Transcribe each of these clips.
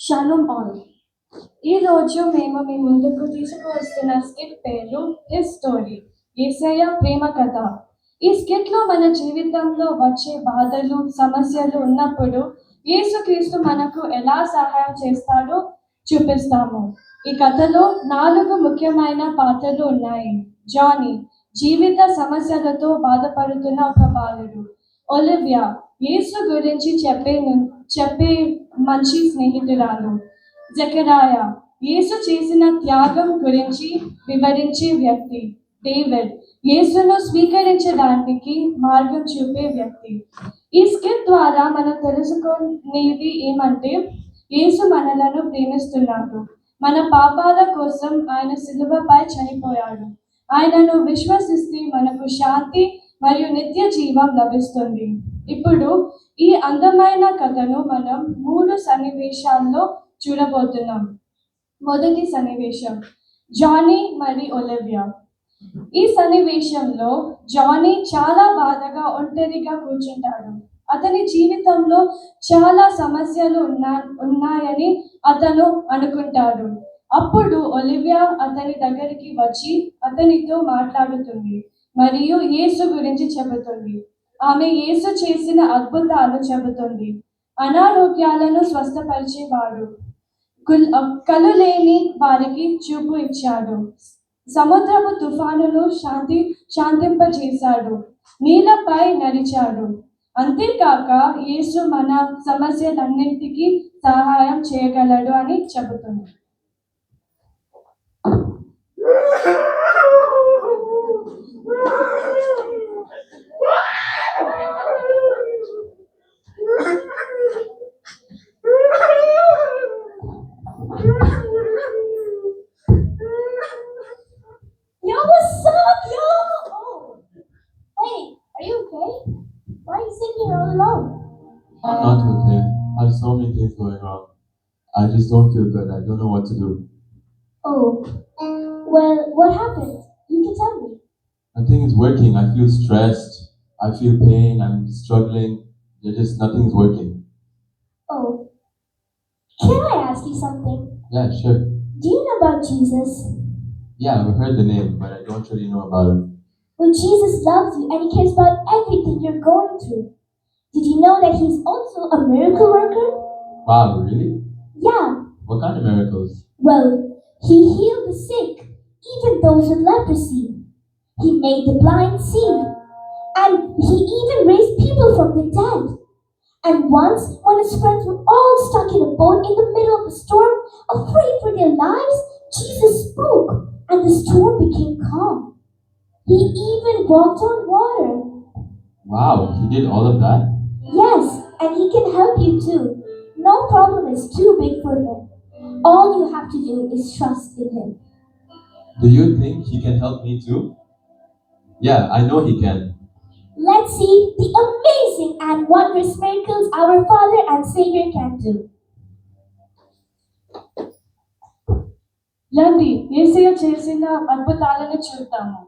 Shalom all. ఈరోజు మేము మీ ముందుకు తీసుకువస్తున్న స్కిట్ పేరు హిస్ స్టోరీ, యేసయ్య ప్రేమ కథ. ఈ స్కిట్లో మన జీవితంలో వచ్చే బాధలు, సమస్యలు ఉన్నప్పుడు యేసుక్రీస్తు మనకు ఎలా సహాయం చేస్తాడో చూపిస్తాము. ఈ కథలో 4 ముఖ్యమైన పాత్రలు ఉన్నాయి. జానీ, జీవిత సమస్యలతో బాధపడుతున్న ఒక బాలుడు. ఒలివియా, యేసు గురించి చెప్పే మంచి స్నేహితురాలు. జకరాయ, యేసు చేసిన త్యాగం గురించి వివరించే వ్యక్తి. డేవిడ్, యేసును స్వీకరించడానికి మార్గం చూపే వ్యక్తి. ఈ స్కిట్ ద్వారా మనం తెలుసుకునేది ఏమంటే, యేసు మనలను ప్రేమిస్తున్నాడు. మన పాపాల కోసం ఆయన సిలువపై చనిపోయాడు. ఆయనను విశ్వసిస్తే మనకు శాంతి మరియు నిత్య జీవం లభిస్తుంది. ఇప్పుడు ఈ అందమైన కథను మనం 3 సన్నివేశాల్లో చూడబోతున్నాం. మొదటి సన్నివేశం, జానీ మరియు ఒలివియా. ఈ సన్నివేశంలో జానీ చాలా బాధగా ఒంటరిగా కూర్చుంటాడు. అతని జీవితంలో చాలా సమస్యలు ఉన్నాయని అతను అనుకుంటాడు. అప్పుడు ఒలివియా అతని దగ్గరికి వచ్చి అతనితో మాట్లాడుతుంది మరియు యేసు గురించి చెబుతుంది. ఆమె యేసు చేసిన అద్భుతాలు చెబుతుంది. అనారోగ్యాలను స్వస్థపరిచేవాడు, కళ్ళు లేని వారికి చూపు ఇచ్చాడు, సముద్రపు తుఫానును శాంతింపజేశాడు, నీళ్ళపై నడిచాడు. అంతేకాక యేసు మన సమస్యలన్నింటికీ సహాయం చేయగలడు అని చెబుతుంది. Yo, what's up, yo? Oh, hey, are you okay? Why are you sitting here all alone? I'm not okay. I have so many things going on. I just don't feel good. I don't know what to do. Oh, well, what happened? You can tell me. Nothing is working. I feel stressed. I feel pain. I'm struggling. Nothing is working. Oh, can I ask you something? Yeah, sure. Do you know about Jesus? Yeah, I've heard the name, but I don't really know about him. Well, Jesus loves you and he cares about everything you're going through. Did you know that he's also a miracle worker? Wow, really? Yeah. What kind of miracles? Well, he healed the sick, even those with leprosy. He made the blind see. And he even raised people from the dead. And once, when his friends were all stuck in a boat in the middle of a storm, afraid for their lives, Jesus spoke, and the storm became calm. He even walked on water. Wow, he did all of that? Yes, and he can help you too. No problem is too big for him. All you have to do is trust in him. Do you think he can help me too? Yeah, I know he can. Let's see the amazing and wondrous miracles our Father and Savior can do. రండి, యేసయ్య చేసిన అద్భుతాలను చూద్దాము.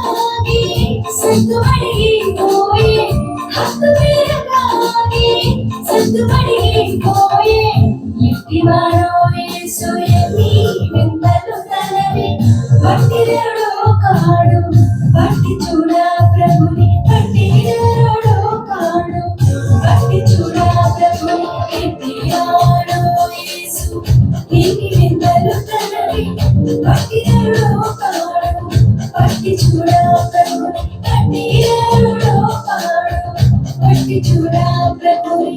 मेरा संग बढ़ी होए हक मेरा संग बढ़ी होए इट्टी बारोए सोयमी विंदलु तनवे पट्टिरेडो काडु पट्टी चूड़ा प्रभुनि पट्टिरेडो काडु पट्टी चूड़ा प्रभुनि इट्टियाडो येसु नीनि विंदलु तनवे पट्टिरेडो काडु पट्टी चूड़ा प्रभुनि पट्टिरेडो काडु पट्टी चूड़ा प्रभुनि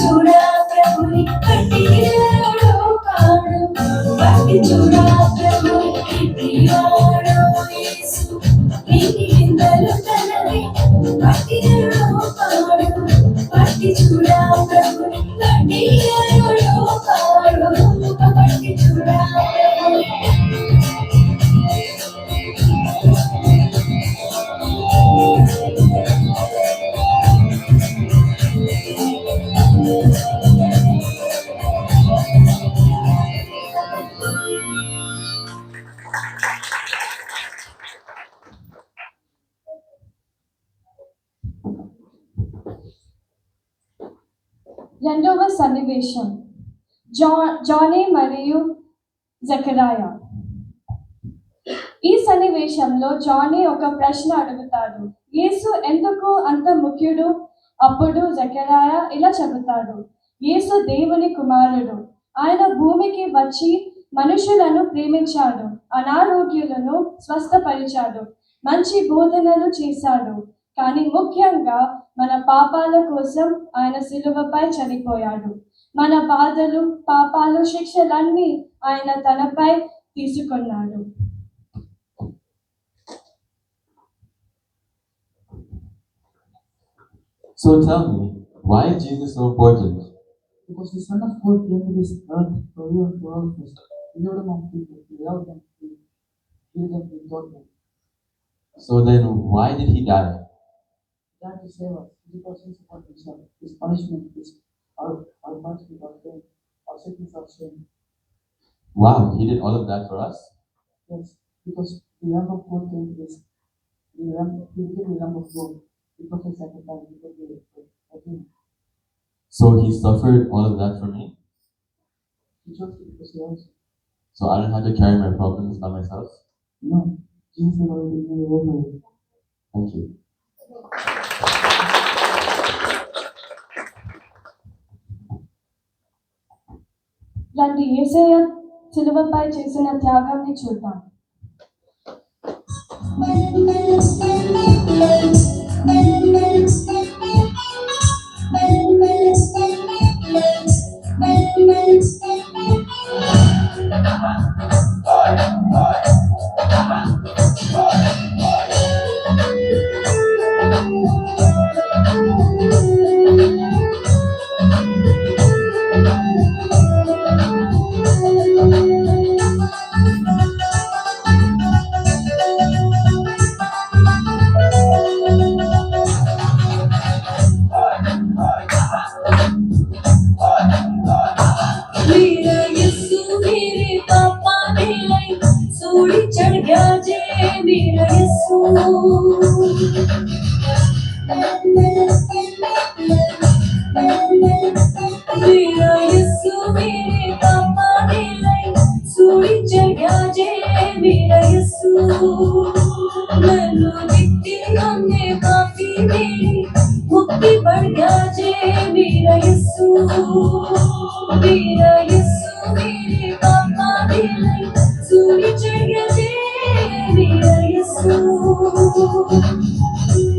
చూడా ప్రభుని కట్టిరేడో కాడు పట్టి చూడా ప్రభుని కట్టియాడో యేసు నీని విందలు తనవి కట్టిరేడో కాడు పట్టి చూడా ప్రభుని కట్టియాడో కాడు పట్టి చూడా రెండవ సన్నివేశం జానీ మరియు జకరియా. ఈ సన్నివేశంలో జానీ ఒక ప్రశ్న అడుగుతాడు, యేసు ఎందుకు అంత ముఖ్యుడు? అప్పుడు జకరియా ఇలా చెబుతాడు, యేసు దేవుని కుమారుడు. ఆయన భూమికి వచ్చి మనుషులను ప్రేమించాడు, అనారోగ్యులను స్వస్థపరిచాడు, మంచి బోధనలు చేశాడు. కానీ ముఖ్యంగా మన పాపాల కోసం ఆయన సిలువపై చనిపోయాడు. మన బాధలు, పాపాలు, శిక్షలన్నీ ఆయన తనపై తీసుకున్నాడు. So tell me, why is Jesus so important? Because the Son of God came to this earth for you and for all of us. He loved among people, he loved them, he healed them, he taught them. So then, why did he die? He died to save us. Because he supported himself. His punishment is our punishment, our shame, our sickness, our shame. Wow, he did all of that for us? Yes, because the Lamb of God came to this. He became the Lamb of God. Because he sacrificed, because he was him. So he suffered all of that for me? He chose to because he also. So I don't have to carry my problems by myself? No, Jesus will already made a way for you. Thank you. రండి యేసయ్య సిలువపై చేసిన త్యాగాన్ని చూద్దాం. मुक्ति बढ़ गया जे मेरा यीशु मेरे पापा दिल सूरी चढ़ गया जे मेरा यीशु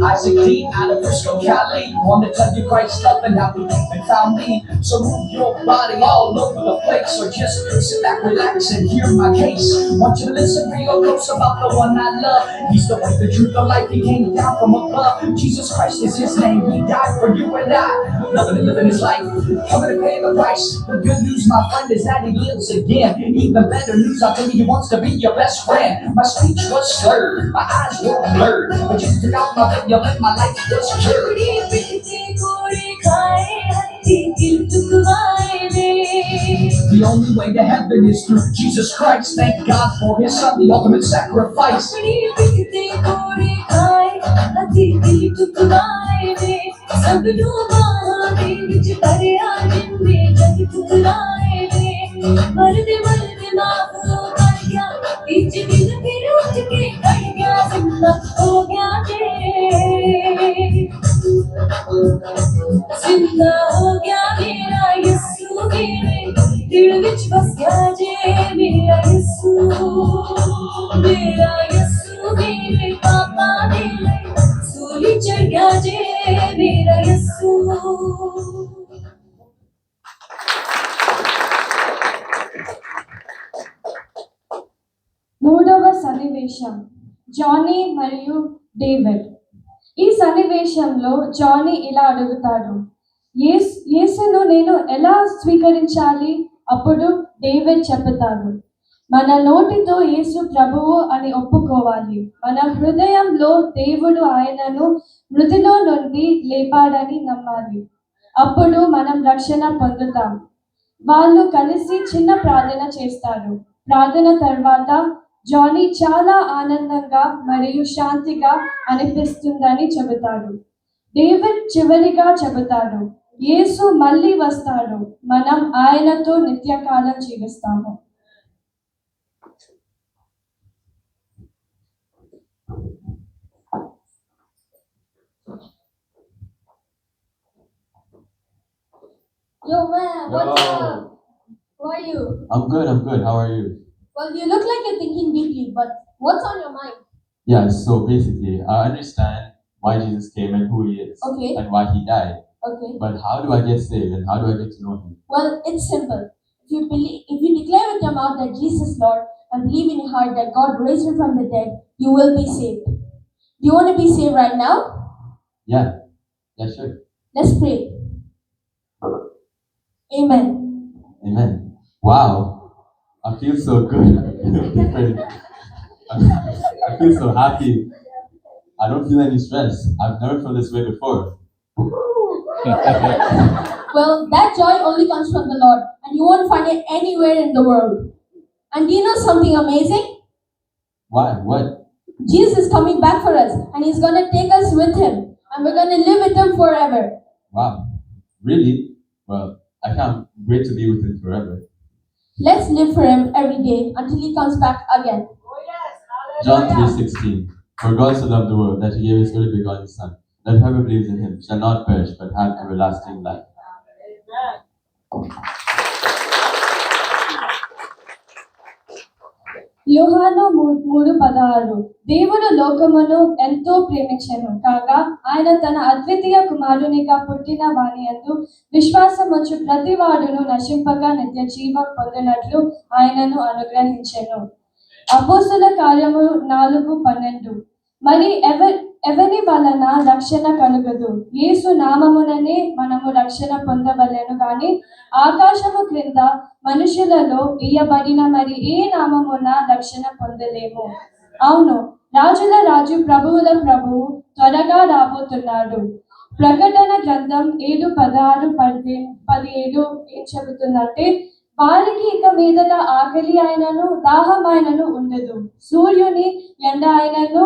Isaac Dean out of Frisco, Cali. Wanna tell you Christ love and how he came and found me. So move your body all over the place, or just sit back, relax, and hear my case. Want you to listen real close about the one I love. He's the way, the truth, the life. He came down from above. Jesus Christ is his name. He died for you and I. Loving and living his life, coming to pay the price. The good news, my friend, is that he lives again. Even better news, I think he wants to be your best friend. My speech was slurred, my eyes were blurred, but just took out my bed, you let my life was cured. The only way to heaven is through Jesus Christ. Thank God for his son, the ultimate sacrifice. जिंदा हो गया मेरा यीशु मेरे दिल विच बस गया जे मेरा यीशु मेरे पापा दे सूली चढ़ गया जे मेरा यीशु. మూడవ సన్నివేశం జానీ మరియు డేవిడ్. ఈ సన్నివేశంలో జానీ ఇలా అడుగుతాడు, యేసును నేను ఎలా స్వీకరించాలి? అప్పుడు డేవిడ్ చెబుతాడు, మన నోటితో యేసు ప్రభువు అని ఒప్పుకోవాలి, మన హృదయంలో దేవుడు ఆయనను మృతిలో నుండి లేపాడని నమ్మాలి, అప్పుడు మనం రక్షణ పొందుతాం. వాళ్ళు కలిసి చిన్న ప్రార్థన చేస్తారు. ప్రార్థన తర్వాత జానీ చాలా ఆనందంగా మరియు శాంతిగా అనిపిస్తుందని చెబుతాడు. డేవిడ్ చివరిగా చెబుతాడు, యేసు మళ్ళీ వస్తాడు, మనం ఆయనతో నిత్యకాలం జీవిస్తాము. Yo man, what's Yo. up? Who are you? I'm good, I'm good. How are you? Well, you look like you're thinking deeply, but what's on your mind? Yeah, so basically, I understand why Jesus came and who he is Okay. and why he died. Okay. But how do I get saved and how do I get to know him? Well, it's simple. If you declare with your mouth that Jesus is Lord and believe in your heart that God raised him from the dead, you will be saved. Do you want to be saved right now? Yeah, sure. Let's pray. Amen. Amen. Wow, I feel so good. I feel so happy. I don't feel any stress. I've never felt this way before. Well, that joy only comes from the Lord, and you won't find it anywhere in the world. And do you know something amazing? Why? What? Jesus is coming back for us, and he's going to take us with him, and we're going to live with him forever. Wow. Really? Well, I can't wait to be with him forever. Let's live for him every day until he comes back again. John 3:16. For God so loved the world that he gave his only begotten Son, that whoever believes in him shall not perish but have everlasting life. యోహాను 3:16. దేవుడు లోకమును ఎంతో ప్రేమించెను కాగా ఆయన తన అద్వితీయ కుమారునిగా పుట్టిన వాని యందు విశ్వాసముంచు ప్రతి వాడును నశింపక నిత్య జీవం పొందినట్లు ఆయనను అనుగ్రహించెను. అపోస్తల కార్యము 4:12. మరి ఎవరి వలన రక్షణ కలుగదు? యేసు నామముననే మనము రక్షణ పొందవలెను గాని ఆకాశము క్రింద మనుషులలో ఇయ్యబడిన మరి ఏ నామమున రక్షణ పొందలేము. అవును, రాజుల రాజు ప్రభువుల ప్రభువు త్వరగా రాబోతున్నాడు. ప్రకటన గ్రంథం 7:16-17 ఏం చెబుతుందంటే, వారికి ఇక మీదట ఆకలి అయినను దాహం అయినను ఉండదు, సూర్యుని ఎండ అయినను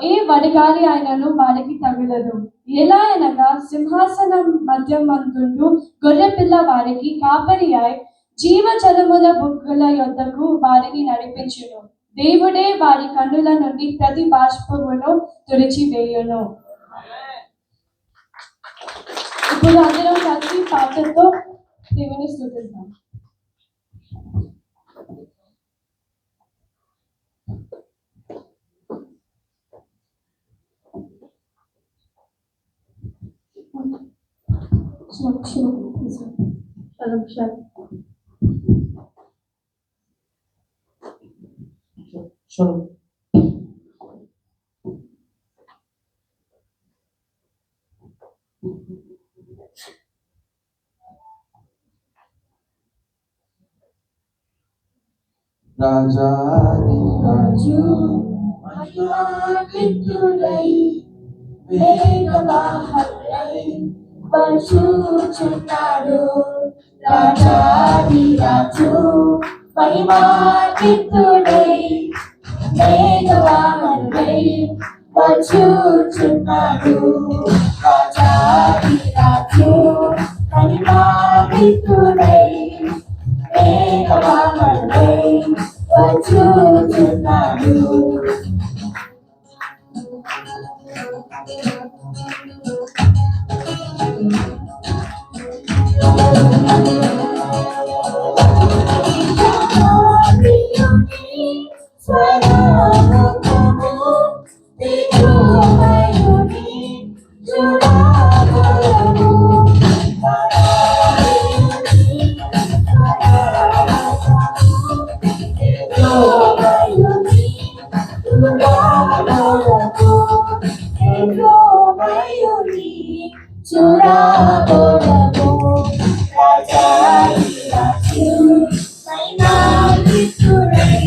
ఏ వడగాలి అయినను వారికి తగులదు. ఎలా అనగా సింహాసనం మధ్యమందుండు గొర్రెపిల్ల వారికి కాపరి అయి జీవజలముల బుగ్గల యొద్దకు వారిని నడిపించును. దేవుడే వారి కన్నుల నుండి ప్రతి బాష్పమును తుడిచివేయును. ఇప్పుడు అందరం కలిసి పాటతో దేవుని స్తుతిద్దాం. Shalom, shalom. Shalom. Rajani Raju మహిమాన్వితుడై వేగవాహనుడై వచ్చుచున్నాడు రాజాధిరాజు మహిమాన్వితుడై వేగవాహనుడై వచ్చుచున్నాడు రాజాధిరాజు మహిమాన్వితుడై వేగవాహనుడై వచ్చుచున్నాడు మహిమాన్వితుడై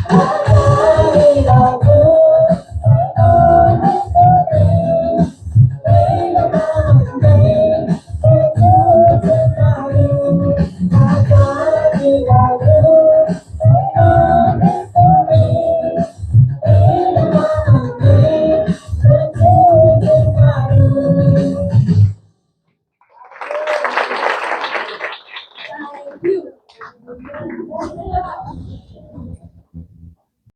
Hallelujah.